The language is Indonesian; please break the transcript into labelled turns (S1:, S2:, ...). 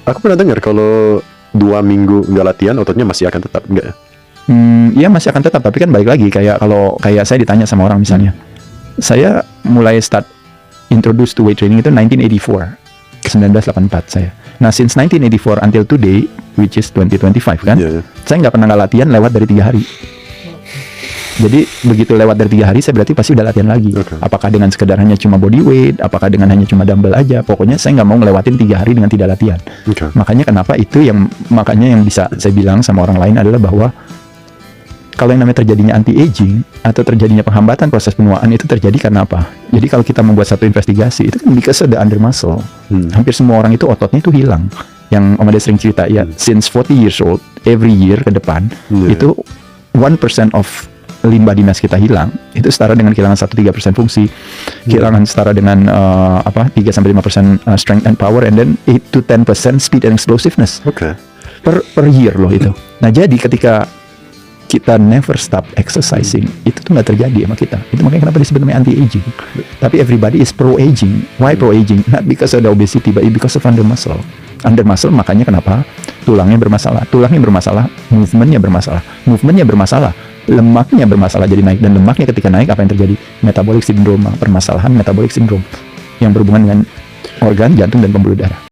S1: Aku pernah dengar kalau 2 minggu nggak latihan, ototnya masih akan tetap nggak ya?
S2: Iya masih akan tetap, tapi kan balik lagi kalau saya ditanya sama orang misalnya, saya mulai start introduce to weight training itu 1984 saya. Nah since 1984 until today, which is 2025 kan, saya nggak pernah nggak latihan lewat dari 3 hari. Jadi begitu lewat dari 3 hari, saya berarti pasti udah latihan lagi. Apakah dengan sekedar hanya cuma body weight, apakah dengan hanya cuma dumbbell aja, pokoknya saya nggak mau ngelewatin 3 hari dengan tidak latihan. Makanya kenapa makanya yang bisa saya bilang sama orang lain adalah bahwa kalau yang namanya terjadinya anti-aging atau terjadinya penghambatan proses penuaan itu terjadi karena apa? Jadi kalau kita membuat satu investigasi, itu kan because of the under muscle. Hampir semua orang itu ototnya itu hilang. Yang Om Ade sering cerita, ya since 40 years old, every year ke depan, itu 1% of limbah dinas kita hilang, itu setara dengan kehilangan 1-3% fungsi, kehilangan setara dengan 3-5% strength and power, and then 8-10% speed and explosiveness per year loh itu. Nah jadi ketika kita never stop exercising, itu tuh nggak terjadi sama kita. Itu makanya kenapa disebut namanya anti-aging. Tapi everybody is pro-aging. Why pro-aging? Not because of the obesity, but because of under muscle. Under muscle makanya kenapa tulangnya bermasalah. Tulangnya bermasalah, movementnya bermasalah. Movementnya bermasalah, lemaknya bermasalah jadi naik. Dan lemaknya ketika naik apa yang terjadi? Metabolic syndrome, permasalahan metabolic syndrome yang berhubungan dengan organ, jantung, dan pembuluh darah.